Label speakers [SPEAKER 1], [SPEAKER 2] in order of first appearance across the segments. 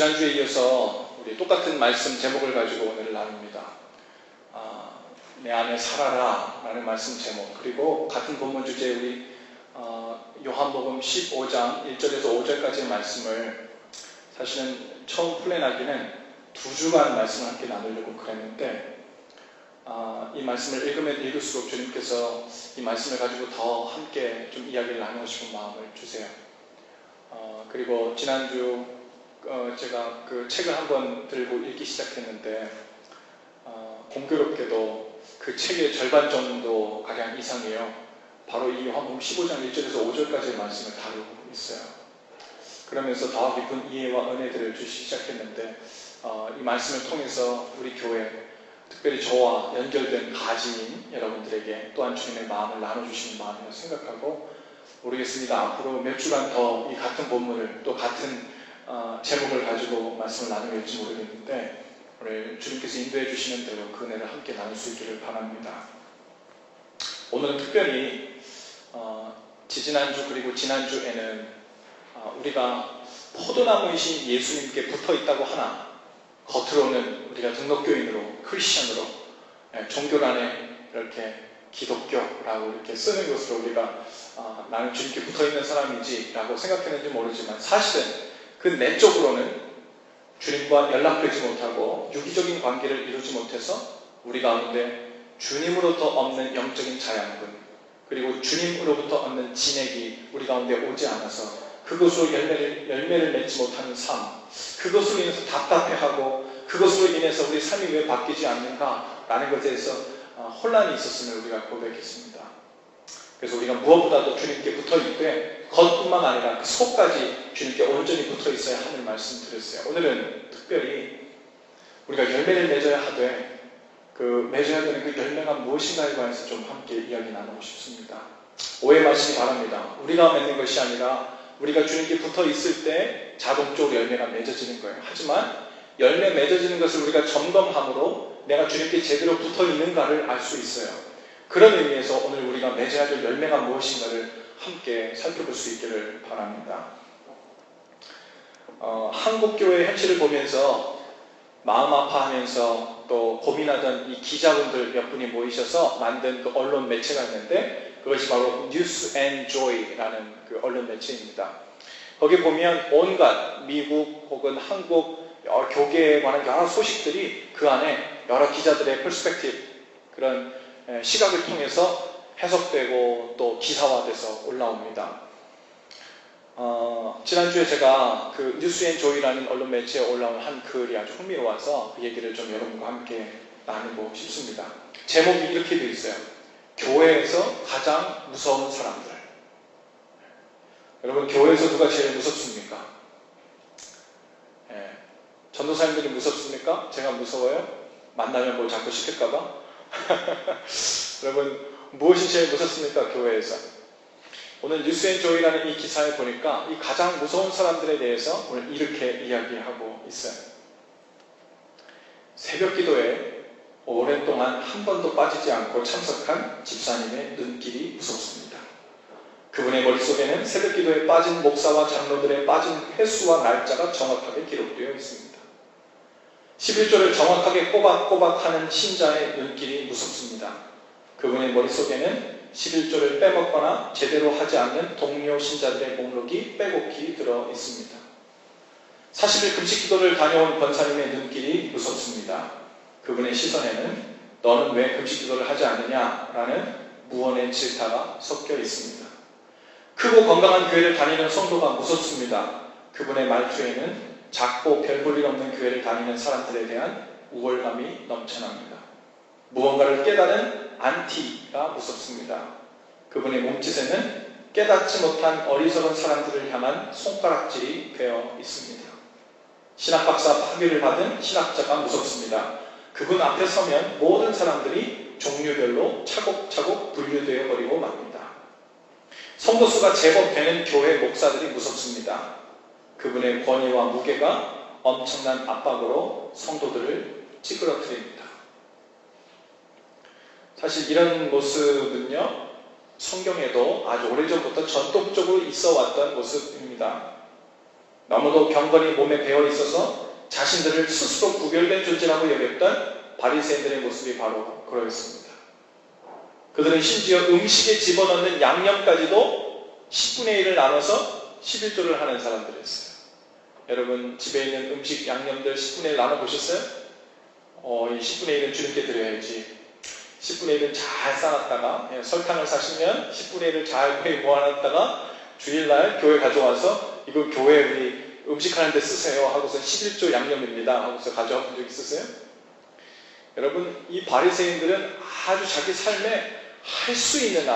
[SPEAKER 1] 지난주에 이어서 우리 똑같은 말씀 제목을 가지고 오늘 나눕니다. 내 안에 살아라 라는 말씀 제목, 그리고 같은 본문 주제 우리 요한복음 15장 1절에서 5절까지의 말씀을 사실은 처음 플랜하기는 2주간 말씀을 함께 나누려고 그랬는데 이 말씀을 읽으면 읽을수록 주님께서 이 말씀을 가지고 더 함께 좀 이야기를 나누고 싶은 마음을 주세요. 그리고 지난주 제가 그 책을 한번 들고 읽기 시작했는데 공교롭게도 그 책의 절반 정도 가량 이상이에요. 바로 이 요한복음 15장 1절에서 5절까지의 말씀을 다루고 있어요. 그러면서 더 깊은 이해와 은혜들을 주시기 시작했는데 이 말씀을 통해서 우리 교회, 특별히 저와 연결된 가지인 여러분들에게 또한 주님의 마음을 나눠주시는 마음이라 생각하고, 모르겠습니다. 앞으로 몇 주간 더 이 같은 본문을 또 같은 제목을 가지고 말씀을 나누게 될지 모르겠는데, 오늘 주님께서 인도해 주시는 대로 그 은혜를 함께 나눌 수 있기를 바랍니다. 오늘은 특별히 지지난주 그리고 지난주에는 우리가 포도나무이신 예수님께 붙어 있다고 하나 겉으로는 우리가 등록교인으로, 크리스천으로, 종교 안에 이렇게 기독교라고 이렇게 쓰는 것으로 우리가 나는 주님께 붙어 있는 사람이지 라고 생각했는지 모르지만, 사실은 그 내적으로는 주님과 연락되지 못하고 유기적인 관계를 이루지 못해서 우리 가운데 주님으로부터 얻는 영적인 자양분, 그리고 주님으로부터 얻는 진액이 우리 가운데 오지 않아서 그것으로 열매를 맺지 못하는 삶, 그것으로 인해서 답답해하고 그것으로 인해서 우리 삶이 왜 바뀌지 않는가라는 것에 대해서 혼란이 있었음을 우리가 고백했습니다. 그래서 우리가 무엇보다도 주님께 붙어있되 겉뿐만 아니라 그 속까지 주님께 온전히 붙어있어야 하는 말씀 드렸어요. 오늘은 특별히 우리가 열매를 맺어야 하되 그 맺어야 되는 그 열매가 무엇인가에 관해서 좀 함께 이야기 나누고 싶습니다. 오해 마시기 바랍니다. 우리가 맺는 것이 아니라 우리가 주님께 붙어있을 때 자동적으로 열매가 맺어지는 거예요. 하지만 열매 맺어지는 것을 우리가 점검함으로 내가 주님께 제대로 붙어있는가를 알 수 있어요. 그런 의미에서 오늘 우리가 맺어야 될 열매가 무엇인가를 함께 살펴볼 수 있기를 바랍니다. 한국교회의 현실을 보면서 마음 아파하면서 또 고민하던 이 기자분들 몇 분이 모이셔서 만든 그 언론 매체가 있는데, 그것이 바로 뉴스 앤 조이라는 그 언론 매체입니다. 거기 보면 온갖 미국 혹은 한국 교계에 관한 여러 소식들이 그 안에 여러 기자들의 퍼스펙티브, 그런 시각을 통해서 해석되고 또 기사화돼서 올라옵니다. 지난주에 제가 그 뉴스 앤 조이라는 언론 매체에 올라온 한 글이 아주 흥미로워서 그 얘기를 좀 여러분과 함께 나누고 싶습니다. 제목이 이렇게 되어 있어요. 교회에서 가장 무서운 사람들. 여러분, 교회에서 누가 제일 무섭습니까? 전도사님들이 무섭습니까? 제가 무서워요? 만나면 뭘 자꾸 시킬까봐? 여러분, 무엇이 제일 무섭습니까? 교회에서. 오늘 뉴스 앤 조이라는 이 기사에 보니까 이 가장 무서운 사람들에 대해서 오늘 이렇게 이야기하고 있어요. 새벽 기도에 오랫동안 한 번도 빠지지 않고 참석한 집사님의 눈길이 무섭습니다. 그분의 머릿속에는 새벽 기도에 빠진 목사와 장로들의 빠진 횟수와 날짜가 정확하게 기록되어 있습니다. 11조를 정확하게 꼬박꼬박 하는 신자의 눈길이 무섭습니다. 그분의 머릿속에는 11조를 빼먹거나 제대로 하지 않는 동료 신자들의 목록이 빼곡히 들어 있습니다. 40일 금식 기도를 다녀온 권사님의 눈길이 무섭습니다. 그분의 시선에는 너는 왜 금식 기도를 하지 않느냐라는 무언의 질타가 섞여 있습니다. 크고 건강한 교회를 다니는 성도가 무섭습니다. 그분의 말투에는 작고 별 볼 일 없는 교회를 다니는 사람들에 대한 우월감이 넘쳐납니다. 무언가를 깨달은 안티가 무섭습니다. 그분의 몸짓에는 깨닫지 못한 어리석은 사람들을 향한 손가락질이 되어 있습니다. 신학박사 학위를 받은 신학자가 무섭습니다. 그분 앞에 서면 모든 사람들이 종류별로 차곡차곡 분류되어 버리고 맙니다. 성도수가 제법 되는 교회 목사들이 무섭습니다. 그분의 권위와 무게가 엄청난 압박으로 성도들을 찌그러뜨립니다. 사실 이런 모습은요, 성경에도 아주 오래전부터 전통적으로 있어 왔던 모습입니다. 너무도 경건이 몸에 배어 있어서 자신들을 스스로 구별된 존재라고 여겼던 바리새인들의 모습이 바로 그러했습니다. 그들은 심지어 음식에 집어넣는 양념까지도 10분의 1을 나눠서 11조를 하는 사람들이었어요. 여러분 집에 있는 음식 양념들 10분의 1 나눠보셨어요? 이 10분의 1은 주님께 드려야지. 10분의 1은 잘 싸놨다가 설탕을 사시면 10분의 1을 잘 모아놨다가 주일날 교회 가져와서 이거 교회 우리 음식하는 데 쓰세요 하고서 11조 양념입니다 하고서 가져와 본 적 있으세요? 여러분 이 바리새인들은 아주 자기 삶에 할 수 있는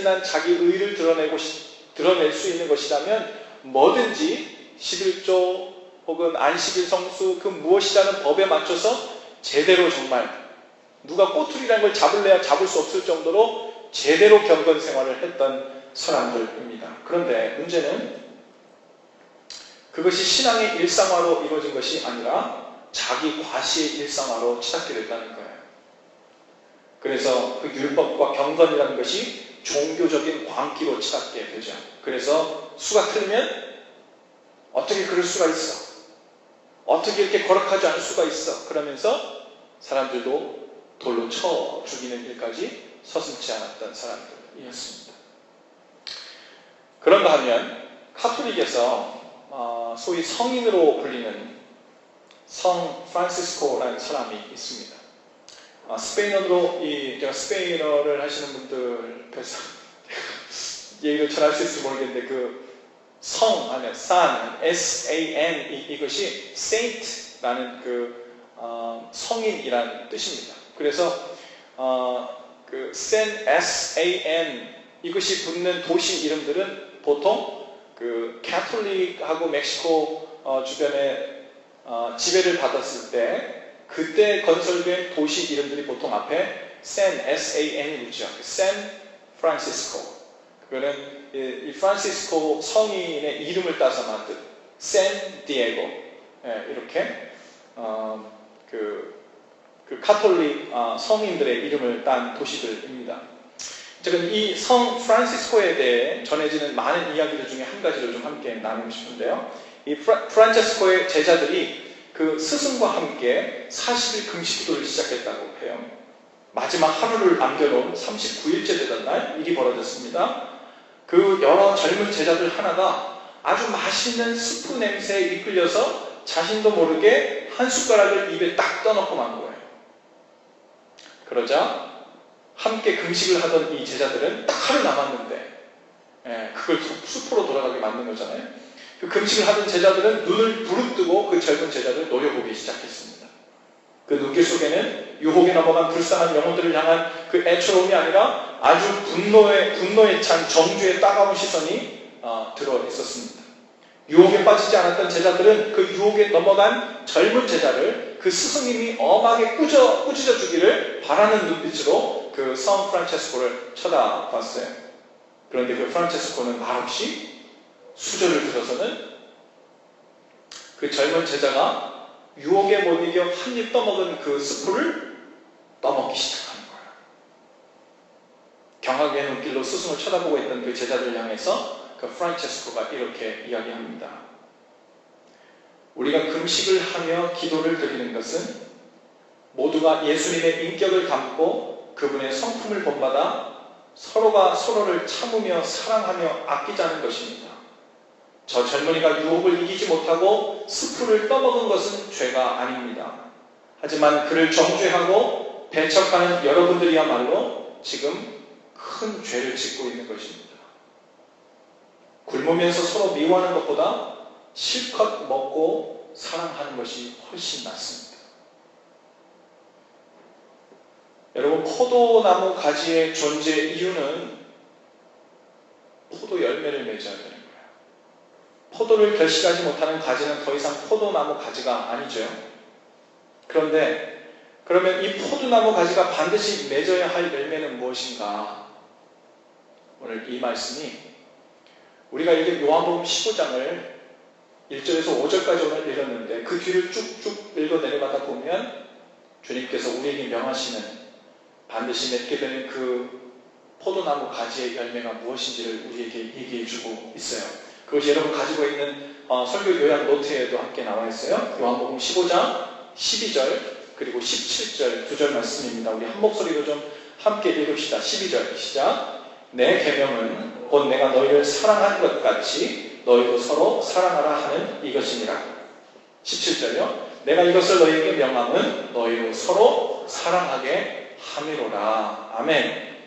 [SPEAKER 1] 한 자기 의를 드러낼 수 있는 것이라면 뭐든지 11조 혹은 안식일 성수 그 무엇이라는 법에 맞춰서 제대로 정말 누가 꼬투리라는 걸 잡을래야 잡을 수 없을 정도로 제대로 경건 생활을 했던 사람들입니다. 그런데 문제는 그것이 신앙의 일상화로 이루어진 것이 아니라 자기 과시의 일상화로 치닫게 됐다는 거예요. 그래서 그 율법과 경건이라는 것이 종교적인 광기로 치닫게 되죠. 그래서 수가 틀면 어떻게 그럴 수가 있어? 어떻게 이렇게 거룩하지 않을 수가 있어? 그러면서 사람들도 돌로 쳐 죽이는 일까지 서슴지 않았던 사람들이었습니다. 그런가 하면 카톨릭에서 소위 성인으로 불리는 성 프란시스코라는 사람이 있습니다. 스페인어로 제가 스페인어를 하시는 분들 뵈서 얘기를 잘 할 수 있을지 모르겠는데 그 성 하면 san, S-A-N 이것이 saint라는 그 성인이라는 뜻입니다. 그래서 그 S-A-N 이것이 붙는 도시 이름들은 보통 그 카톨릭하고 멕시코 주변에 지배를 받았을 때 그때 건설된 도시 이름들이 보통 앞에 S-A-N이 붙죠. 샌 프란시스코. 그거는 이 프란시스코 성인의 이름을 따서 만든 샌 디에고 이렇게 그 카톨릭 성인들의 이름을 딴 도시들입니다. 지금 이 성 프란시스코에 대해 전해지는 많은 이야기들 중에 한 가지를 좀 함께 나누고 싶은데요. 이 프란체스코의 제자들이 그 스승과 함께 40일 금식 기도를 시작했다고 해요. 마지막 하루를 남겨놓은 39일째 되던 날 일이 벌어졌습니다. 그 여러 젊은 제자들 하나가 아주 맛있는 스프 냄새에 이끌려서 자신도 모르게 한 숟가락을 입에 딱 떠넣고 만 거예요. 그러자 함께 금식을 하던 이 제자들은 딱 하루 남았는데 그걸 숲으로 돌아가게 만든 거잖아요. 그 금식을 하던 제자들은 눈을 부릅뜨고 그 젊은 제자들을 노려보기 시작했습니다. 그 눈길 속에는 유혹에 넘어간 불쌍한 영혼들을 향한 그 애처로움이 아니라 아주 분노에 찬 정죄의 따가운 시선이 들어 있었습니다. 유혹에 빠지지 않았던 제자들은 그 유혹에 넘어간 젊은 제자를 그 스승님이 엄하게 꾸짖어 주기를 바라는 눈빛으로 그 성 프란체스코를 쳐다봤어요. 그런데 그 프란체스코는 말없이 수저를 들어서는 그 젊은 제자가 유혹에 못 이겨 한 입 떠먹은 그 스프를 떠먹기 시작하는 거예요. 경악의 눈길로 스승을 쳐다보고 있던 그 제자들 향해서 그 프란체스코가 이렇게 이야기합니다. 우리가 금식을 하며 기도를 드리는 것은 모두가 예수님의 인격을 담고 그분의 성품을 본받아 서로가 서로를 참으며 사랑하며 아끼자는 것입니다. 저 젊은이가 유혹을 이기지 못하고 스프를 떠먹은 것은 죄가 아닙니다. 하지만 그를 정죄하고 배척하는 여러분들이야말로 지금 큰 죄를 짓고 있는 것입니다. 굶으면서 서로 미워하는 것보다 실컷 먹고 사랑하는 것이 훨씬 낫습니다. 여러분, 포도나무 가지의 존재 이유는 포도 열매를 맺어야 되는 거예요. 포도를 결실하지 못하는 가지는 더 이상 포도나무 가지가 아니죠. 그런데 그러면 이 포도나무 가지가 반드시 맺어야 할 열매는 무엇인가? 오늘 이 말씀이 우리가 이게 요한복음 15장을 1절에서 5절까지 오늘 읽었는데 그 뒤를 쭉쭉 읽어 내려가다 보면 주님께서 우리에게 명하시는 반드시 맺게 되는 그 포도나무 가지의 열매가 무엇인지를 우리에게 얘기해 주고 있어요. 그것이 여러분 가지고 있는 설교 요약 노트에도 함께 나와 있어요. 요한복음 15장 12절 그리고 17절 두 절 말씀입니다. 우리 한 목소리로 좀 함께 읽읍시다. 12절 시작. 내 계명은 곧 내가 너희를 사랑한 것 같이 너희도 서로 사랑하라 하는 이것이니라. 17절요. 내가 이것을 너희에게 명함은 너희로 서로 사랑하게 함이로라. 아멘.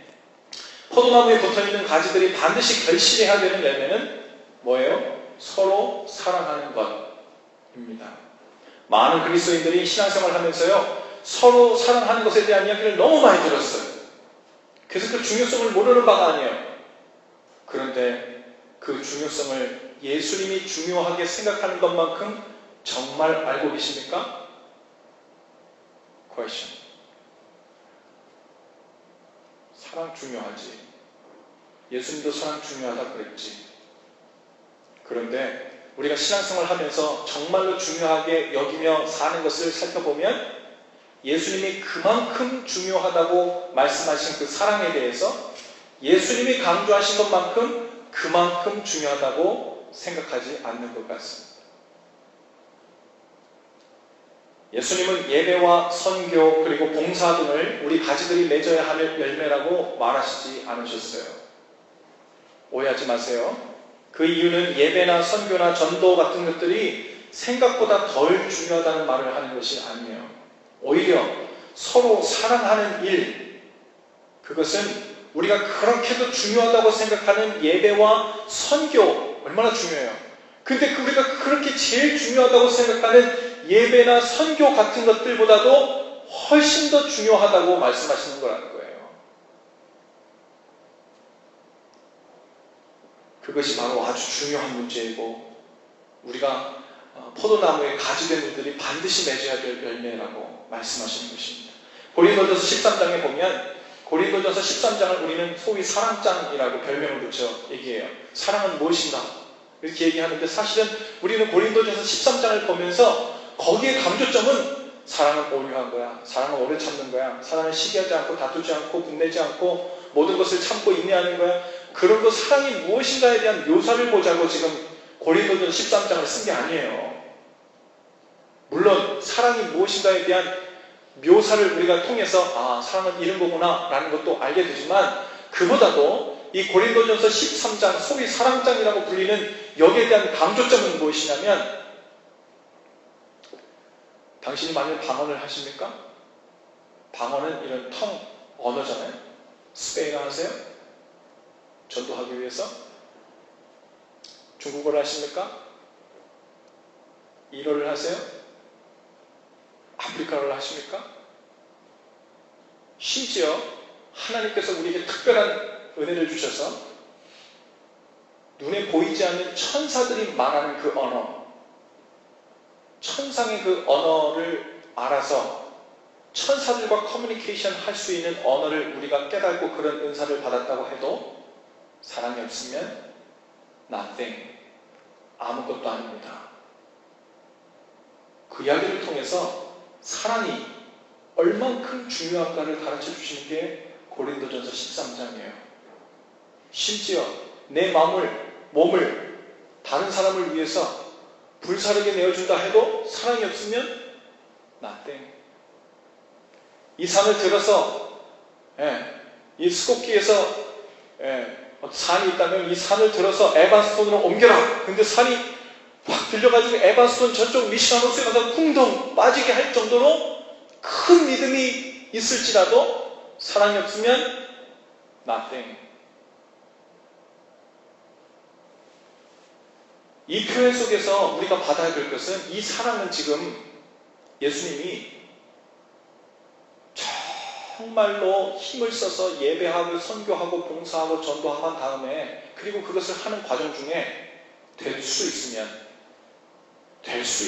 [SPEAKER 1] 포도나무에 붙어있는 가지들이 반드시 결실해야 되는 열매는 뭐예요? 서로 사랑하는 것입니다. 많은 그리스도인들이 신앙생활을 하면서요, 서로 사랑하는 것에 대한 이야기를 너무 많이 들었어요. 그래서 그 중요성을 모르는 바가 아니에요. 그런데 그 중요성을 예수님이 중요하게 생각하는 것만큼 정말 알고 계십니까? Question. 사랑 중요하지. 예수님도 사랑 중요하다 그랬지. 그런데 우리가 신앙생활을 하면서 정말로 중요하게 여기며 사는 것을 살펴보면 예수님이 그만큼 중요하다고 말씀하신 그 사랑에 대해서 예수님이 강조하신 것만큼 그만큼 중요하다고 생각하지 않는 것 같습니다. 예수님은 예배와 선교 그리고 봉사 등을 우리 가지들이 맺어야 할 열매라고 말하시지 않으셨어요. 오해하지 마세요. 그 이유는 예배나 선교나 전도 같은 것들이 생각보다 덜 중요하다는 말을 하는 것이 아니에요. 오히려 서로 사랑하는 일, 그것은 우리가 그렇게도 중요하다고 생각하는 예배와 선교 얼마나 중요해요. 근데 우리가 그렇게 제일 중요하다고 생각하는 예배나 선교 같은 것들보다도 훨씬 더 중요하다고 말씀하시는 거라는 거예요. 그것이 바로 아주 중요한 문제이고 우리가 포도나무에 가지된 분들이 반드시 맺어야 될 열매라고 말씀하시는 것입니다. 고린도전서 13장에 보면 고린도전서 13장을 우리는 소위 사랑장이라고 별명을 붙여 얘기해요. 사랑은 무엇인가? 이렇게 얘기하는데 사실은 우리는 고린도전서 13장을 보면서 거기에 강조점은 사랑은 오류한 거야. 사랑은 오래 참는 거야. 사랑은 시기하지 않고 다투지 않고 분내지 않고 모든 것을 참고 인내하는 거야. 그런 거 사랑이 무엇인가에 대한 묘사를 보자고 지금 고린도전 13장을 쓴 게 아니에요. 물론 사랑이 무엇인가에 대한 묘사를 우리가 통해서 사랑은 이런 거구나 라는 것도 알게 되지만 그보다도 이 고린도전서 13장 소위 사랑장이라고 불리는 여기에 대한 강조점은 무엇이냐면 당신이 만일 방언을 하십니까? 방언은 이런 언어잖아요. 스페인어 하세요? 전도하기 위해서? 중국어를 하십니까? 일어를 하세요? 아프리카어를 하십니까? 심지어 하나님께서 우리에게 특별한 은혜를 주셔서 눈에 보이지 않는 천사들이 말하는 그 언어, 천상의 그 언어를 알아서 천사들과 커뮤니케이션 할 수 있는 언어를 우리가 깨닫고 그런 은사를 받았다고 해도 사랑이 없으면 nothing, 아무것도 아닙니다. 그 이야기를 통해서 사랑이 얼만큼 중요한가를 가르쳐 주시는 게 고린도전서 13장이에요. 심지어 내 몸을 다른 사람을 위해서 불사르게 내어준다 해도 사랑이 없으면 nothing. 이 산을 들어서 이 스코키에서 산이 있다면 이 산을 들어서 에반스톤으로 옮겨라. 근데 산이 확 들려가지고 에반스톤 저쪽 미시간호수에 가서 쿵덩 빠지게 할 정도로 큰 믿음이 있을지라도 사랑이 없으면 nothing. 이 표현 속에서 우리가 받아야 될 것은 이 사랑은 지금 예수님이 정말로 힘을 써서 예배하고 선교하고 봉사하고 전도하고 한 다음에 그리고 그것을 하는 과정 중에 될 수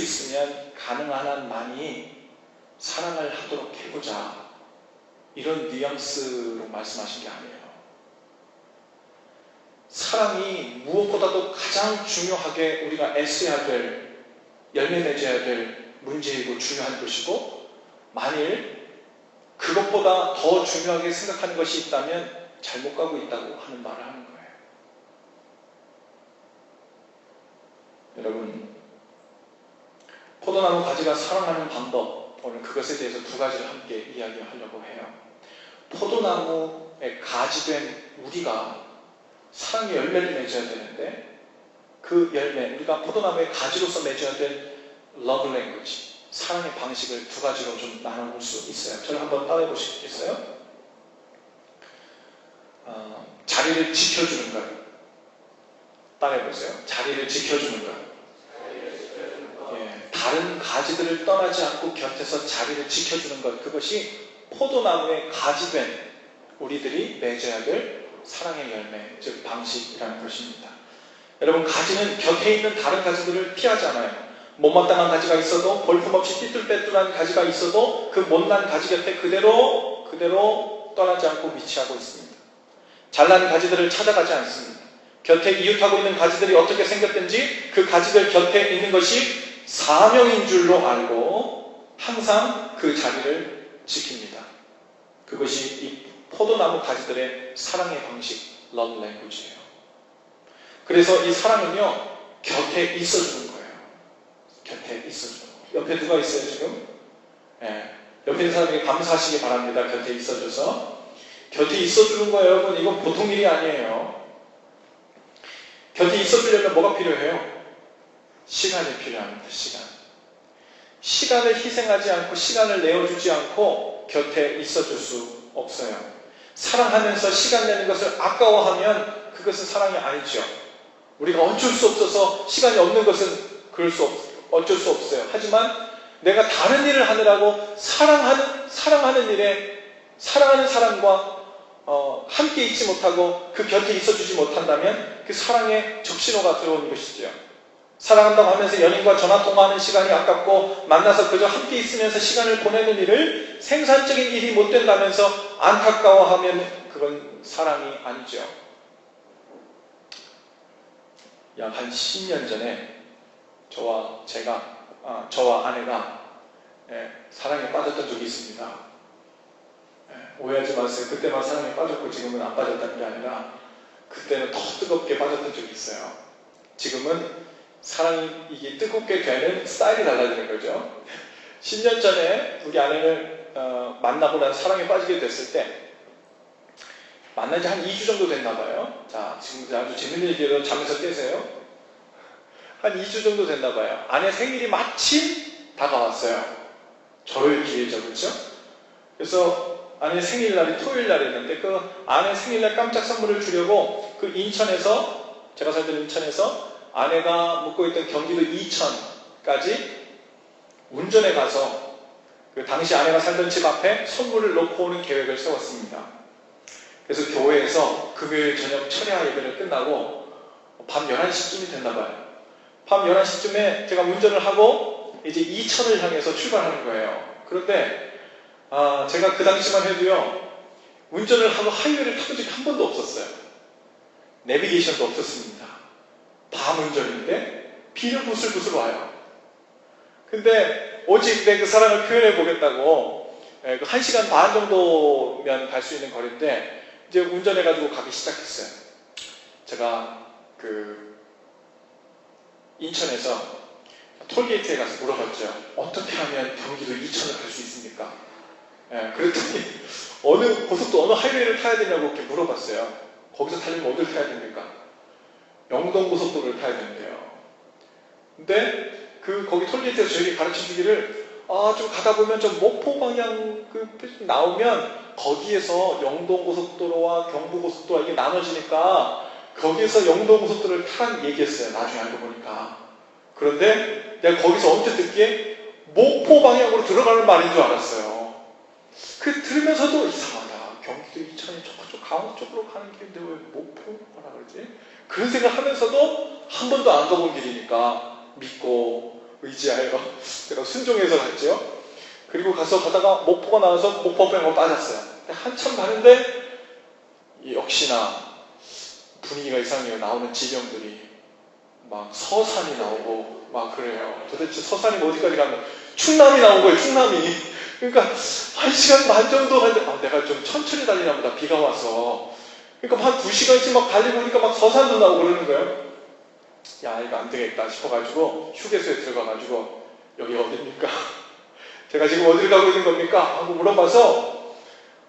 [SPEAKER 1] 있으면 가능한 한 많이 사랑을 하도록 해보자. 이런 뉘앙스로 말씀하신 게 아니에요. 사랑이 무엇보다도 가장 중요하게 우리가 애써야 될, 열매 맺어야 될 문제이고 중요한 것이고 만일 그것보다 더 중요하게 생각하는 것이 있다면 잘못 가고 있다고 하는 말을 하는 거예요. 여러분, 포도나무 가지가 사랑하는 방법, 오늘 그것에 대해서 두 가지를 함께 이야기하려고 해요. 포도나무의 가지된 우리가 사랑의 열매를 맺어야 되는데, 그 열매, 우리가 포도나무의 가지로서 맺어야 될 love language, 사랑의 방식을 두 가지로 좀 나눠볼 수 있어요. 저를 한번 따라해 보시겠어요? 자리를 지켜주는 것. 따라해 보세요. 자리를 지켜주는 것. 예, 다른 가지들을 떠나지 않고 곁에서 자리를 지켜주는 것. 그것이 포도나무의 가지된 우리들이 맺어야 될 사랑의 열매, 즉 방식이라는 것입니다. 여러분, 가지는 곁에 있는 다른 가지들을 피하지 않아요. 못마땅한 가지가 있어도, 볼품없이 띠뚤빼뚤한 가지가 있어도 그 못난 가지 곁에 그대로 떠나지 않고 위치하고 있습니다. 잘난 가지들을 찾아가지 않습니다. 곁에 이웃하고 있는 가지들이 어떻게 생겼든지 그 가지들 곁에 있는 것이 사명인 줄로 알고 항상 그 자리를 지킵니다. 그것이 이 포도나무 가지들의 사랑의 방식, love language예요. 그래서 이 사랑은요, 곁에 있어주는 거예요. 곁에 있어주는 거예요. 옆에 누가 있어요, 지금? 네. 옆에 있는 사람에게 감사하시기 바랍니다. 곁에 있어줘서. 곁에 있어주는 거예요, 여러분. 이건 보통 일이 아니에요. 곁에 있어주려면 뭐가 필요해요? 시간이 필요합니다. 시간을 희생하지 않고, 시간을 내어주지 않고 곁에 있어줄 수 없어요. 사랑하면서 시간 내는 것을 아까워하면 그것은 사랑이 아니죠. 우리가 어쩔 수 없어서 시간이 없는 것은 어쩔 수 없어요. 하지만 내가 다른 일을 하느라고 사랑하는 일에, 사랑하는 사람과 함께 있지 못하고 그 곁에 있어주지 못한다면 그 사랑의 적신호가 들어오는 것이죠. 사랑한다고 하면서 연인과 전화통화하는 시간이 아깝고 만나서 그저 함께 있으면서 시간을 보내는 일을 생산적인 일이 못 된다면서 안타까워하면 그건 사랑이 아니죠. 약 한 10년 전에 저와 아내가 사랑에 빠졌던 적이 있습니다. 오해하지 마세요. 그때만 사랑에 빠졌고 지금은 안 빠졌다는 게 아니라 그때는 더 뜨겁게 빠졌던 적이 있어요. 지금은 사랑이 이게 뜨겁게 되는 스타일이 달라지는 거죠. 10년 전에 우리 아내를 만나고 난 사랑에 빠지게 됐을 때 만난 지 한 2주 정도 됐나 봐요. 자, 지금 아주 재밌는 얘기로 잠에서 깨세요. 한 2주 정도 됐나 봐요. 아내 생일이 마침 다가왔어요. 저를 기회죠, 그렇죠? 그래서 아내 생일날이 토요일 날이었는데 그 아내 생일날 깜짝 선물을 주려고 그 인천에서, 제가 살던 인천에서 아내가 묵고 있던 경기도 이천까지 운전해 가서 그 당시 아내가 살던 집 앞에 선물을 놓고 오는 계획을 세웠습니다. 그래서 교회에서 금요일 저녁 철야 예배를 끝나고 밤 11시쯤이 됐나 봐요. 밤 11시쯤에 제가 운전을 하고 이제 이천을 향해서 출발하는 거예요. 그런데 제가 그 당시만 해도요, 운전을 하고 하이웨이를 타본 적이 한 번도 없었어요. 내비게이션도 없었습니다. 밤 운전인데 비는 부슬부슬 와요. 근데 오직 내 그 사랑을 표현해 보겠다고 그 1시간 반 정도면 갈 수 있는 거리인데 이제 운전해가지고 가기 시작했어요. 제가 그 인천에서 톨게이트에 가서 물어봤죠. 어떻게 하면 경기도 이천을 갈 수 있습니까? 그랬더니 어느 하이웨이를 타야 되냐고 이렇게 물어봤어요. 거기서 타려면 어디를 타야 됩니까? 영동고속도로를 타야 된대요. 근데 거기 톨게이트에서 저에게 가르쳐 주기를 좀 가다 보면 좀 목포 방향 나오면 거기에서 영동고속도로와 경부고속도로가 이게 나눠지니까 거기에서 영동고속도로를 타라는 얘기했어요. 나중에 알고 보니까. 그런데 내가 거기서 언뜻 듣기에 목포 방향으로 들어가는 말인 줄 알았어요. 들으면서도 이상하다. 경기도 이천이 저쪽 강원 쪽으로 가는 길인데 왜 목포라 그러지? 그런 생각을 하면서도 한 번도 안 가본 길이니까 믿고 의지하여 제가 순종해서 갔죠. 그리고 가다가 목포가 나와서 목포 방향으로 빠졌어요. 한참 가는데 역시나 분위기가 이상해요. 나오는 지명들이 막 서산이 나오고 막 그래요. 도대체 서산이 어디까지 가는 거예요? 충남이 나온 거예요. 충남이. 그러니까 1시간 반 정도 가는데 내가 좀 천천히 달리나 보다. 비가 와서. 그러니까 한 2시간씩 막 달리고 보니까 막 서산도 나오고 그러는 거예요. 야, 이거 안 되겠다 싶어가지고 휴게소에 들어가가지고 여기 어디입니까? 제가 지금 어디를 가고 있는 겁니까? 하고 물어봐서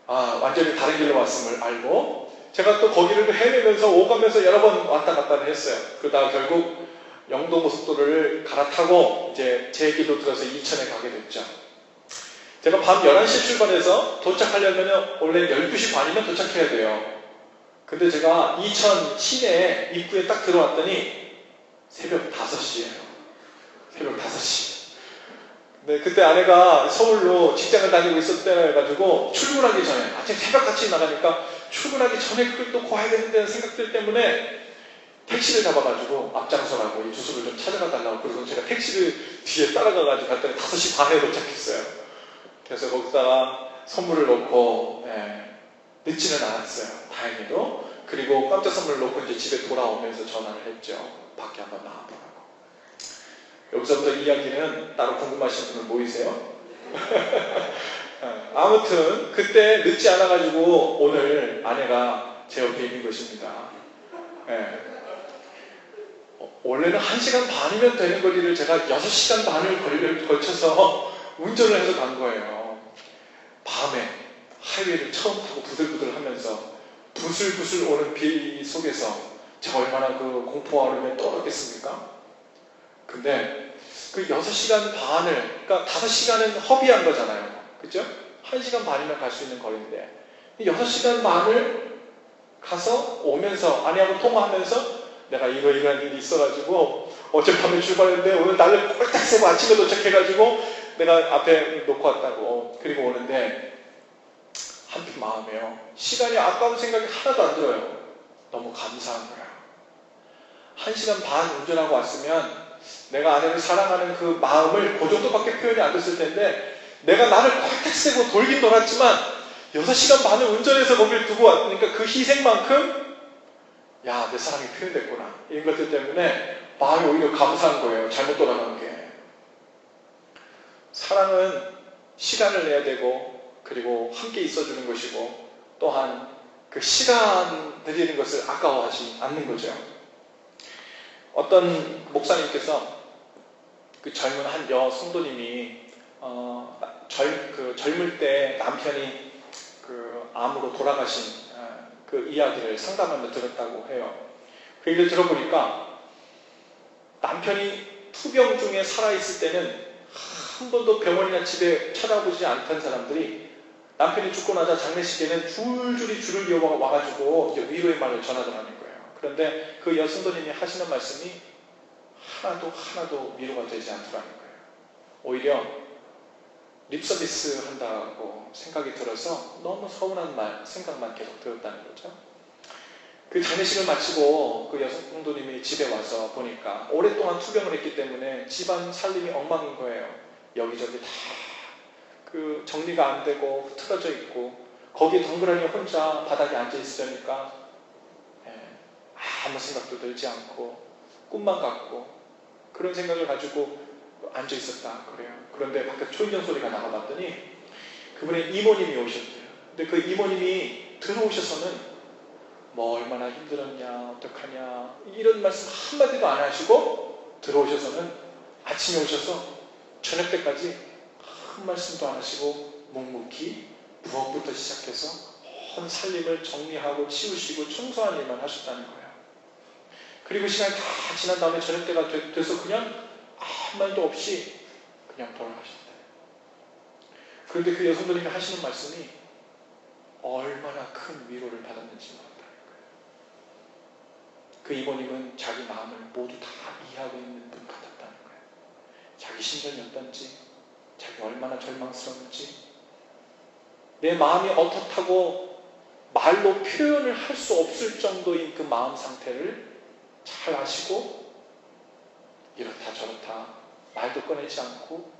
[SPEAKER 1] 완전히 다른 길로 왔음을 알고 제가 또 거기를 헤매면서 오가면서 여러 번 왔다 갔다 했어요. 그러다가 결국 영도고속도로를 갈아타고 이제 제 길로 들어서 이천에 가게 됐죠. 제가 밤 11시에 출발해서 도착하려면 원래 12시 반이면 도착해야 돼요. 근데 제가 이천 시내 입구에 딱 들어왔더니 새벽 5시예요. 새벽 5시. 네, 그때 아내가 서울로 직장을 다니고 있었을 때가지고 출근하기 전에 아침 새벽같이 나가니까 출근하기 전에 그걸 또 구해야 되는데 생각들 때문에 택시를 잡아가지고 앞장서라고 이 주소를 좀 찾아가 달라고 그래서 제가 택시를 뒤에 따라가가지고 갔더니 5시 반에 도착했어요. 그래서 거기다가 선물을 놓고 늦지는 않았어요. 다행히도. 그리고 깜짝 선물을 놓고 이제 집에 돌아오면서 전화를 했죠. 밖에 한번 나와보라고. 여기서부터 이야기는 따로 궁금하신 분은 모이세요? 아무튼 그때 늦지 않아가지고 오늘 아내가 제 옆에 있는 것입니다. 원래는 1시간 반이면 되는 거리를 제가 6시간 반을 걸쳐서 운전을 해서 간 거예요. 밤에 하이웨이를 처음 타고 부들부들 하면서 부슬부슬 오는 비 속에서 제가 얼마나 그 공포와 얼음에 떨었겠습니까? 근데 그 6시간 반을, 그러니까 5시간은 허비한 거잖아요. 그죠? 1시간 반이면 갈 수 있는 거리인데 6시간 반을 가서 오면서 아내하고 통화하면서 내가 이러한 일이 있어가지고 어젯밤에 출발했는데 오늘 날을 꼴딱 새고 아침에 도착해가지고 내가 앞에 놓고 왔다고. 그리고 오는데 한편 마음에요. 시간이 아까운 생각이 하나도 안 들어요. 너무 감사한 거야. 1시간 반 운전하고 왔으면 내가 아내를 사랑하는 그 마음을 그 정도밖에 표현이 안 됐을 텐데 내가 나를 꼴딱 새고 돌긴 돌았지만 6시간 반을 운전해서 거기를 두고 왔으니까 그 희생만큼 야, 내 사랑이 표현됐구나. 이런 것들 때문에 마음이 오히려 감사한 거예요. 잘못 돌아간 게. 사랑은 시간을 내야 되고 그리고 함께 있어주는 것이고 또한 그 시간 들이는 것을 아까워하지 않는 거죠. 어떤 목사님께서 그 젊은 한 여성도님이 젊을 때 남편이 그 암으로 돌아가신 그 이야기를 상담하며 들었다고 해요. 그 얘기를 들어보니까 남편이 투병 중에 살아있을 때는 한 번도 병원이나 집에 찾아보지 않던 사람들이 남편이 죽고 나자 장례식에는 줄줄이 줄을 이어 와가지고 이제 위로의 말을 전하더라는 거예요. 그런데 그 여성도님이 하시는 말씀이 하나도 위로가 되지 않더라는 거예요. 오히려 립서비스 한다고 생각이 들어서 너무 서운한 생각만 계속 들었다는 거죠. 그 장례식을 마치고 그 여성도님이 집에 와서 보니까 오랫동안 투병을 했기 때문에 집안 살림이 엉망인 거예요. 여기저기 다 그 정리가 안 되고 틀어져 있고 거기에 덩그러니 혼자 바닥에 앉아 있으려니까 아무 생각도 들지 않고 꿈만 같고 그런 생각을 가지고 앉아 있었다 그래요. 그런데 밖에 초인종 소리가 나가봤더니 그분의 이모님이 오셨대요. 근데 그 이모님이 들어오셔서는 뭐 얼마나 힘들었냐 어떡하냐 이런 말씀 한마디도 안 하시고 들어오셔서는 아침에 오셔서 저녁 때까지 한 말씀도 안 하시고 묵묵히 부엌부터 시작해서 온 살림을 정리하고 치우시고 청소하는 일만 하셨다는 거예요. 그리고 시간이 다 지난 다음에 저녁 때가 돼서 그냥 아무 말도 없이 그냥 돌아가셨다. 그런데 그 여성분이 하시는 말씀이 얼마나 큰 위로를 받았는지 모른다는 거예요. 그 이모님은 자기 마음을 모두 다 이해하고 있는 분 같았다는 거예요. 자기 심정이 어떤지, 자기 얼마나 절망스러운지, 내 마음이 어떻다고 말로 표현을 할 수 없을 정도인 그 마음 상태를 잘 아시고 이렇다 저렇다 말도 꺼내지 않고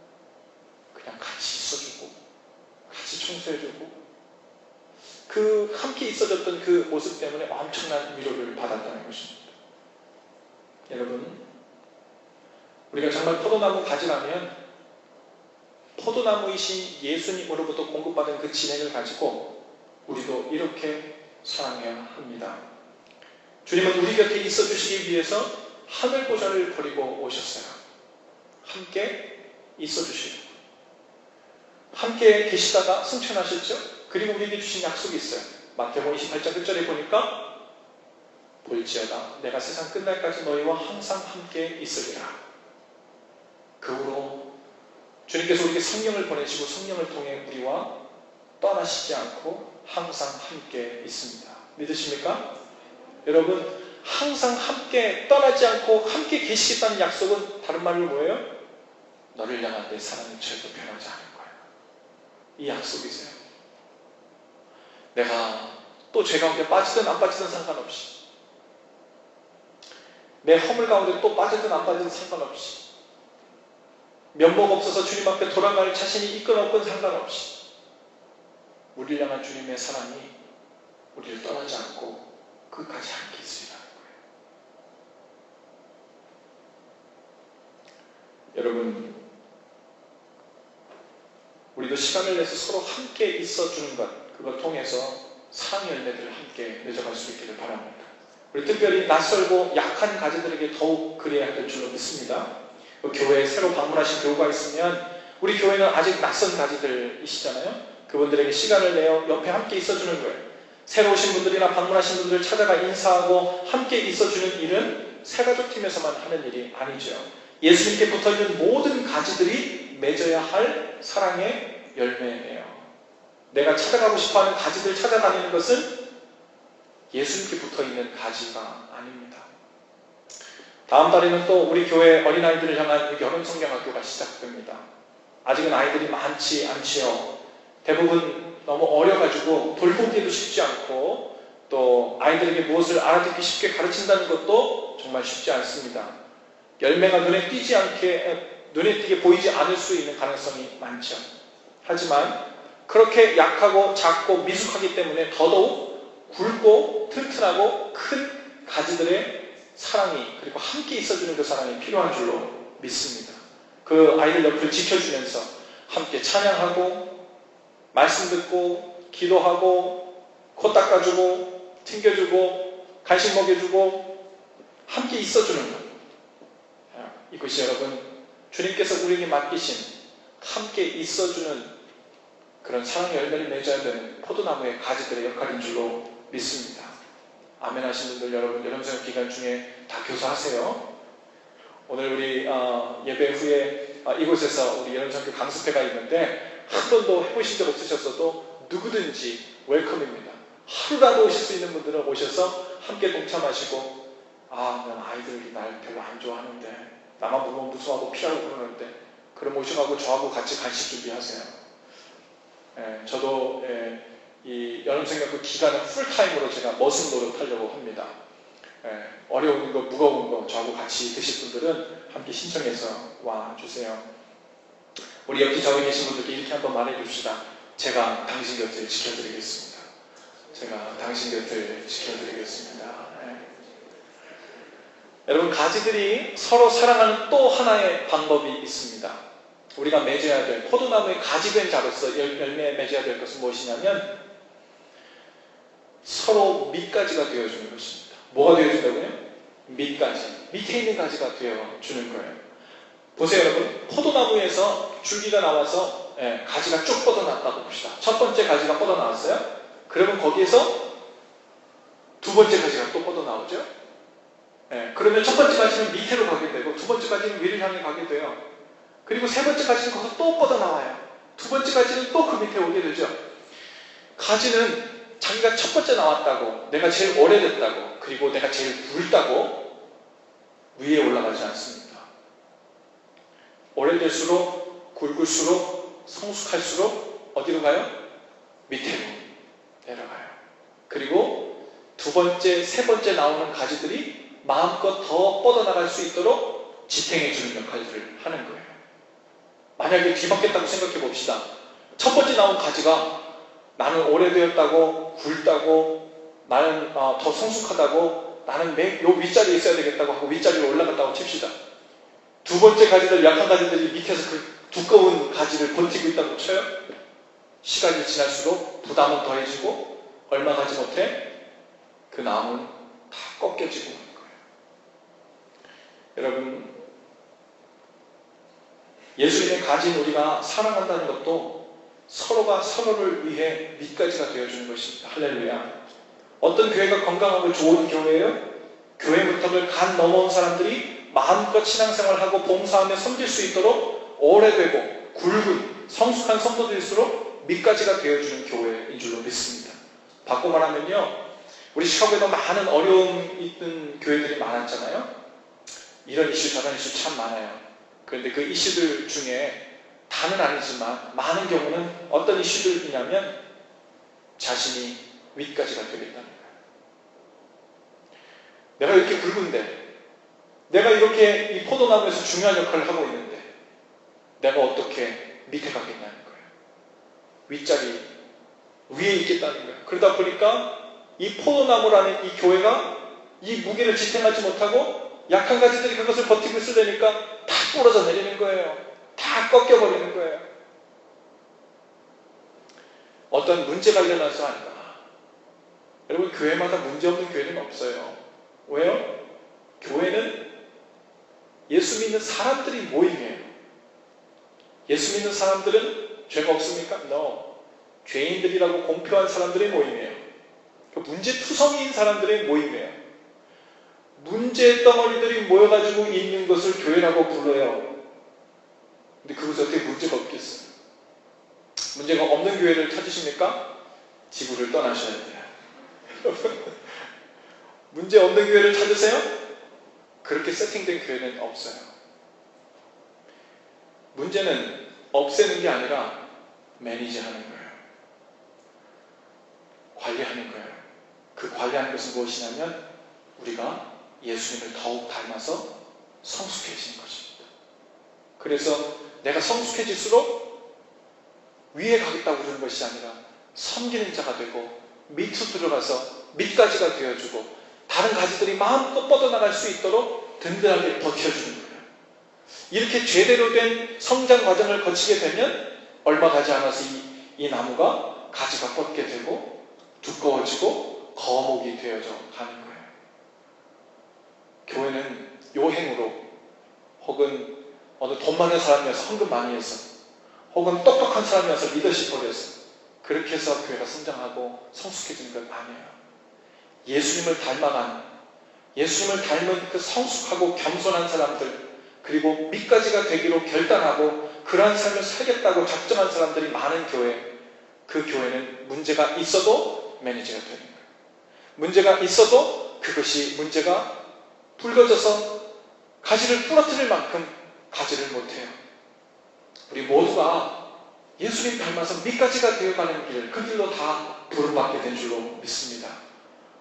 [SPEAKER 1] 그냥 같이 있어주고 같이 청소해주고 그 함께 있어줬던 그 모습 때문에 엄청난 위로를 받았다는 것입니다. 여러분, 우리가 정말 포도나무 가지라면 포도나무이신 예수님으로부터 공급받은 그 진행을 가지고 우리도 이렇게 사랑해야 합니다. 주님은 우리 곁에 있어 주시기 위해서 하늘 보좌를 버리고 오셨어요. 함께 있어 주시고 함께 계시다가 승천하셨죠? 그리고 우리에게 주신 약속이 있어요. 마태복음 28장 1절에 보니까 볼지어다 내가 세상 끝날까지 너희와 항상 함께 있으리라. 그 후로 주님께서 우리에게 성령을 보내시고 성령을 통해 우리와 떠나시지 않고 항상 함께 있습니다. 믿으십니까? 여러분, 항상 함께 떠나지 않고 함께 계시겠다는 약속은 다른 말로 뭐예요? 너를 향한 내 사랑이 절대 변하지 않을 거야. 이 약속이세요. 내가 또 죄 가운데 빠지든 안 빠지든 상관없이, 내 허물 가운데 또 빠지든 안 빠지든 상관없이, 면목 없어서 주님 앞에 돌아갈 자신이 있건 없건 상관없이 우리를 향한 주님의 사랑이 우리를 떠나지 않고 끝까지 함께 있으리라는 거예요. 여러분, 우리도 시간을 내서 서로 함께 있어주는 것, 그걸 통해서 사랑 열매들을 함께 맺어갈 수 있기를 바랍니다. 우리 특별히 낯설고 약한 가지들에게 더욱 그래야 될 줄로 믿습니다. 교회에 새로 방문하신 교우가 있으면 우리 교회는 아직 낯선 가지들이시잖아요. 그분들에게 시간을 내어 옆에 함께 있어주는 거예요. 새로 오신 분들이나 방문하신 분들을 찾아가 인사하고 함께 있어주는 일은 새가족팀에서만 하는 일이 아니죠. 예수님께 붙어있는 모든 가지들이 맺어야 할 사랑의 열매예요. 내가 찾아가고 싶어하는 가지들 찾아다니는 것은 예수님께 붙어있는 가지가 아닙니다. 다음 달에는 또 우리 교회 어린아이들을 향한 여름성경학교가 시작됩니다. 아직은 아이들이 많지 않지요. 대부분 너무 어려가지고 돌보기도 쉽지 않고 또 아이들에게 무엇을 알아듣기 쉽게 가르친다는 것도 정말 쉽지 않습니다. 열매가 눈에 띄게 보이지 않을 수 있는 가능성이 많죠. 하지만 그렇게 약하고 작고 미숙하기 때문에 더더욱 굵고 튼튼하고 큰 가지들의 사랑이, 그리고 함께 있어주는 그 사랑이 필요한 줄로 믿습니다. 그 아이들 옆을 지켜주면서 함께 찬양하고 말씀 듣고 기도하고 코 닦아주고 튕겨주고 간식 먹여주고 함께 있어주는 것, 이것이 여러분 주님께서 우리에게 맡기신 함께 있어주는 그런 사랑의 열매를 맺어야 되는 포도나무의 가지들의 역할인 줄로 믿습니다. 아멘 하신 분들, 여러분 여름성경 기간 중에 다 교사하세요. 오늘 우리 예배 후에 이곳에서 우리 여름성경 강습회가 있는데 한 번도 해보신 적 없으셨어도 누구든지 웰컴입니다. 하루라도 오실 수 있는 분들은 오셔서 함께 동참하시고, 난 아이들이 날 별로 안 좋아하는데 나만 보면 무서워하고 피하고 그러는데, 그럼 오셔가지고 저하고 같이 간식 준비하세요. 저도 이 여름성경 그 기간은 풀타임으로 제가 머슴 노릇하려고 합니다. 어려운 거, 무거운 거 저하고 같이 드실 분들은 함께 신청해서 와주세요. 우리 옆에 저기 계신 분들께 이렇게 한번 말해줍시다. 제가 당신 곁을 지켜드리겠습니다. 제가 당신 곁을 지켜드리겠습니다. 여러분, 가지들이 서로 사랑하는 또 하나의 방법이 있습니다. 우리가 맺어야 될, 포도나무의 가지된 자로서 열매 맺어야 될 것은 무엇이냐면 서로 밑가지가 되어주는 것입니다. 뭐가 되어준다고요? 밑가지. 밑에 있는 가지가 되어주는 거예요. 보세요 여러분, 포도나무에서 줄기가 나와서 가지가 쭉 뻗어났다고 봅시다. 첫 번째 가지가 뻗어나왔어요. 그러면 거기에서 두 번째 가지가 또 뻗어나오죠. 그러면 첫 번째 가지는 밑으로 가게 되고 두 번째 가지는 위를 향해 가게 돼요. 그리고 세 번째 가지는 거기서 또 뻗어나와요. 두 번째 가지는 또 그 밑에 오게 되죠. 가지는 자기가 첫 번째 나왔다고, 내가 제일 오래됐다고, 그리고 내가 제일 굵다고 위에 올라가지 않습니다. 오래될수록, 굵을수록, 성숙할수록 어디로 가요? 밑으로 내려가요. 그리고 두 번째, 세 번째 나오는 가지들이 마음껏 더 뻗어나갈 수 있도록 지탱해주는 역할들을 하는 거예요. 만약에 뒤바뀌었다고 생각해 봅시다. 첫 번째 나온 가지가 나는 오래되었다고, 굵다고, 나는 더 성숙하다고, 나는 요 윗자리에 있어야 되겠다고 하고 윗자리로 올라갔다고 칩시다. 두 번째 가지들, 약한 가지들이 밑에서 그 두꺼운 가지를 버티고 있다고 쳐요. 시간이 지날수록 부담은 더해지고 얼마 가지 못해 그 나무는 다 꺾여지고 있는 거예요. 여러분, 예수님의 가진 우리가 사랑한다는 것도 서로가 서로를 위해 밑가지가 되어주는 것입니다. 할렐루야. 어떤 교회가 건강하고 좋은 교회예요? 교회 문턱을 간 넘어온 사람들이 마음껏 신앙생활하고 봉사하며 섬길 수 있도록 오래되고 굵은 성숙한 성도들일수록 밑가지가 되어주는 교회인 줄로 믿습니다. 바꿔 말하면요, 우리 시카고에도 많은 어려움 있는 교회들이 많았잖아요. 이런 이슈 저런 이슈 참 많아요. 그런데 그 이슈들 중에 다는 아니지만 많은 경우는 어떤 이슈들이냐면 자신이 윗가지가 되겠다는 거예요. 내가 이렇게 굵은데, 내가 이렇게 이 포도나무에서 중요한 역할을 하고 있는데 내가 어떻게 밑에 가겠냐는 거예요. 윗자리 위에 있겠다는 거예요. 그러다 보니까 이 포도나무라는 이 교회가 이 무게를 지탱하지 못하고 약한 가지들이 그것을 버티고 있으려니까 다 부러져 내리는 거예요. 다 꺾여버리는 거예요. 어떤 문제가 일어나서 아닌가. 여러분, 교회마다 문제없는 교회는 없어요. 왜요? 교회는 예수 믿는 사람들이 모임이에요. 예수 믿는 사람들은 죄가 없습니까? No. 죄인들이라고 공표한 사람들의 모임이에요. 문제투성이인 사람들의 모임이에요. 문제 덩어리들이 모여가지고 있는 것을 교회라고 불러요. 근데 그것이 어떻게 문제가 없겠어요? 문제가 없는 교회를 찾으십니까? 지구를 떠나셔야 돼요. 문제 없는 교회를 찾으세요? 그렇게 세팅된 교회는 없어요. 문제는 없애는 게 아니라 매니지하는 거예요. 관리하는 거예요. 그 관리하는 것은 무엇이냐면 우리가 예수님을 더욱 닮아서 성숙해지는 것입니다. 그래서 내가 성숙해질수록 위에 가겠다고 그러는 것이 아니라 섬기는 자가 되고 밑으로 들어가서 밑가지가 되어주고 다른 가지들이 마음껏 뻗어나갈 수 있도록 든든하게 버텨주는 거예요. 이렇게 제대로 된 성장 과정을 거치게 되면 얼마 가지 않아서 이 나무가 가지가 뻗게 되고 두꺼워지고 거목이 되어져 가는 거예요. 교회는 요행으로 혹은 어느 돈 많은 사람이어서 헌금 많이 해서 혹은 똑똑한 사람이어서 리더십을 해서 그렇게 해서 교회가 성장하고 성숙해지는 건 아니에요. 예수님을 닮아간, 예수님을 닮은 그 성숙하고 겸손한 사람들, 그리고 밑가지가 되기로 결단하고 그러한 삶을 살겠다고 작정한 사람들이 많은 교회, 그 교회는 문제가 있어도 매니저가 되는 거예요. 문제가 있어도 그것이 문제가 붉어져서 가지를 부러뜨릴 만큼 가지를 못해요. 우리 모두가 예수님 닮아서 밑가지가 되어가는 길, 그 길로 다 부름받게 된 줄로 믿습니다.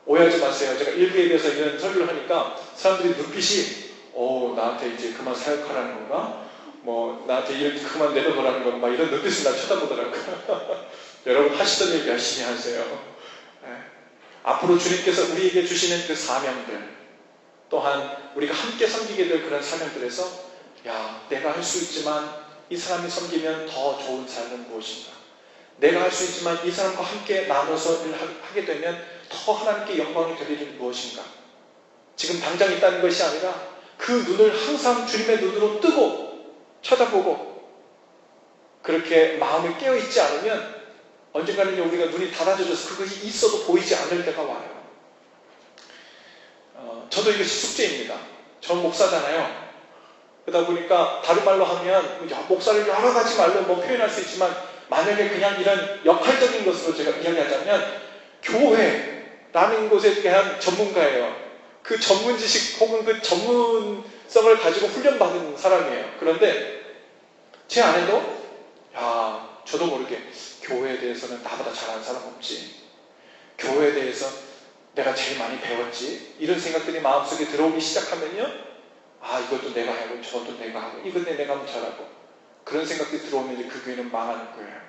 [SPEAKER 1] 오해하지 마세요. 제가 일부에 대해서 이런 설교를 하니까 사람들이 눈빛이 나한테 이제 그만 사역하라는 건가? 나한테 일 그만 내려놓으라는 건가? 이런 눈빛을 날 쳐다보더라고요. 여러분, 하시던 일 열심히 하세요. 네. 앞으로 주님께서 우리에게 주시는 그 사명들, 또한 우리가 함께 섬기게 될 그런 사명들에서 내가 할 수 있지만 이 사람이 섬기면 더 좋은 삶은 무엇인가? 내가 할 수 있지만 이 사람과 함께 나눠서 일을 하게 되면 더 하나님께 영광이 될 일은 무엇인가? 지금 당장 있다는 것이 아니라 그 눈을 항상 주님의 눈으로 뜨고 쳐다보고 그렇게 마음이 깨어있지 않으면 언젠가는 우리가 눈이 닫아져서 그것이 있어도 보이지 않을 때가 와요. 저도 이것이 숙제입니다. 전 목사잖아요. 그러다 보니까 다른 말로 하면 목사를 여러 가지 말로 표현할 수 있지만 만약에 그냥 이런 역할적인 것으로 제가 이야기하자면 교회라는 곳에 대한 전문가예요. 그 전문 지식 혹은 그 전문성을 가지고 훈련받은 사람이에요. 그런데 제 아내도 저도 모르게 교회에 대해서는 나보다 잘하는 사람 없지, 교회에 대해서 내가 제일 많이 배웠지, 이런 생각들이 마음속에 들어오기 시작하면요, 이것도 내가 하고 저것도 내가 하고 이건 내가 하면 잘하고 그런 생각들이 들어오면 이제 그 교회는 망하는 거예요.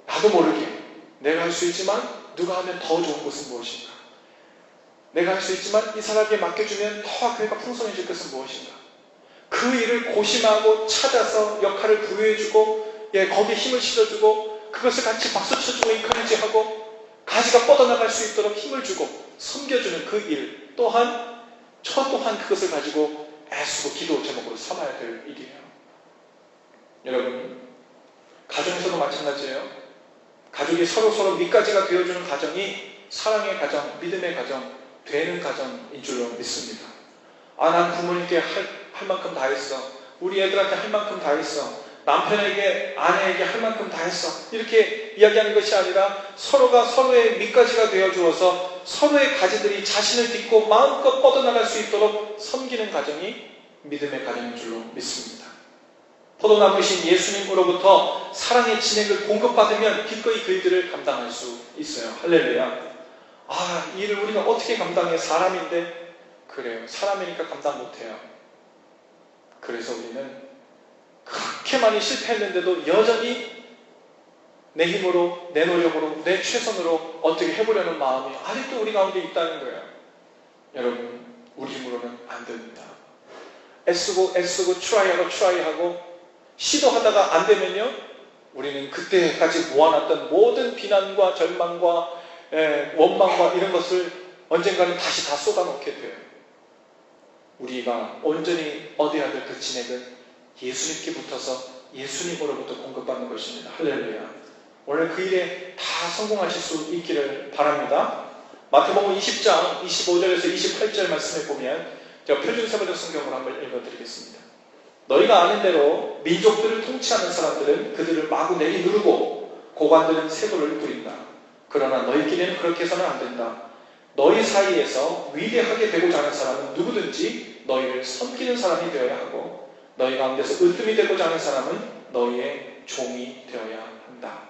[SPEAKER 1] 나도 모르게 내가 할 수 있지만 누가 하면 더 좋은 것은 무엇인가? 내가 할 수 있지만 이 사람에게 맡겨주면 더 교회가 풍성해질 것은 무엇인가? 그 일을 고심하고 찾아서 역할을 부여해주고 거기에 힘을 실어주고 그것을 같이 박수 쳐주고 인커리지하고 가지가 뻗어나갈 수 있도록 힘을 주고 섬겨주는 그 일 또한 저 또한 그것을 가지고 애쓰고 기도 제목으로 삼아야 될 일이에요. 여러분, 가정에서도 마찬가지예요. 가족이 서로 밑가지가 되어주는 가정이 사랑의 가정, 믿음의 가정, 되는 가정인 줄로 믿습니다. 난 부모님께 할 만큼 다 했어. 우리 애들한테 할 만큼 다 했어. 남편에게, 아내에게 할 만큼 다 했어. 이렇게 이야기하는 것이 아니라 서로가 서로의 밑가지가 되어주어서 서로의 가지들이 자신을 딛고 마음껏 뻗어나갈 수 있도록 섬기는 가정이 믿음의 가정인 줄로 믿습니다. 포도나무이신 예수님으로부터 사랑의 진액을 공급받으면 기꺼이 그 일들을 감당할 수 있어요. 할렐루야. 이 일을 우리가 어떻게 감당해? 사람인데. 그래요. 사람이니까 감당 못해요. 그래서 우리는 그렇게 많이 실패했는데도 여전히 내 힘으로, 내 노력으로, 내 최선으로 어떻게 해보려는 마음이 아직도 우리 가운데 있다는 거예요. 여러분, 우리 힘으로는 안 됩니다. 애쓰고 트라이하고 시도하다가 안 되면요, 우리는 그때까지 모아놨던 모든 비난과 절망과 원망과 이런 것을 언젠가는 다시 다 쏟아놓게 돼요. 우리가 온전히 얻어야 될 그 진액은 예수님께 붙어서 예수님으로부터 공급받는 것입니다. 할렐루야. 오늘 그 일에 다 성공하실 수 있기를 바랍니다. 마태복음 20장 25절에서 28절 말씀에 보면 제가 표준세번역 성경으로 한번 읽어드리겠습니다. 너희가 아는 대로 민족들을 통치하는 사람들은 그들을 마구 내리누르고 고관들은 세도를 부린다. 그러나 너희끼리는 그렇게 해서는 안 된다. 너희 사이에서 위대하게 되고자 하는 사람은 누구든지 너희를 섬기는 사람이 되어야 하고 너희 가운데서 으뜸이 되고자 하는 사람은 너희의 종이 되어야 한다.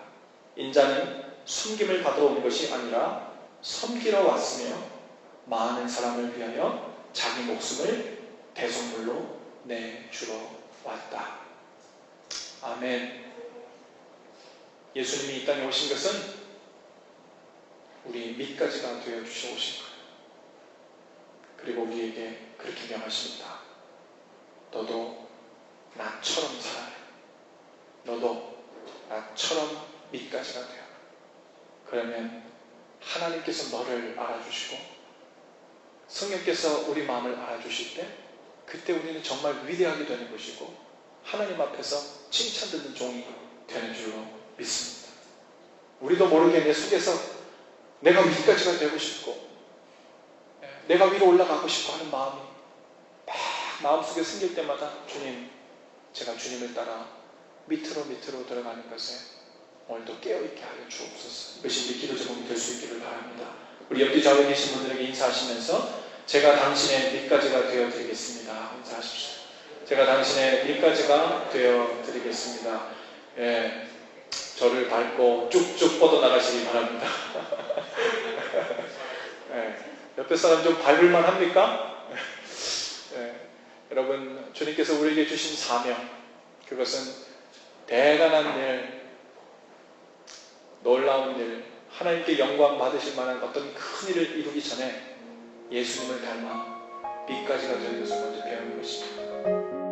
[SPEAKER 1] 인자는 섬김을 받으러 온 것이 아니라 섬기러 왔으며 많은 사람을 위하여 자기 목숨을 대속물로 내주러 왔다. 아멘. 예수님이 이 땅에 오신 것은 우리 밑가지가 되어주시러 오신 거예요. 그리고 우리에게 그렇게 명하십니다. 너도 나처럼 살아야 해. 너도 나처럼 밑가지가 되어. 그러면 하나님께서 너를 알아주시고 성령께서 우리 마음을 알아주실 때 그때 우리는 정말 위대하게 되는 것이고 하나님 앞에서 칭찬 듣는 종이 되는 줄로 믿습니다. 우리도 모르게 내 속에서 내가 밑가지가 되고 싶고 내가 위로 올라가고 싶어 하는 마음이 막 마음속에 생길 때마다 주님, 제가 주님을 따라 밑으로 들어가는 것에 오늘도 깨어있게 하여 주옵소서. 이것이 우리 기도 제목이 될 수 있기를 바랍니다. 우리 옆뒤 좌우에 계신 분들에게 인사하시면서 제가 당신의 밑가지가 되어드리겠습니다. 인사하십시오. 제가 당신의 밑가지가 되어드리겠습니다. 저를 밟고 쭉쭉 뻗어나가시기 바랍니다. 옆에 사람 좀 밟을만 합니까? 여러분, 주님께서 우리에게 주신 사명, 그것은 대단한 일, 놀라운 일, 하나님께 영광 받으실 만한 어떤 큰 일을 이루기 전에 예수님을 닮아 밑가지가 되는 것을 먼저 배우는 것입니다.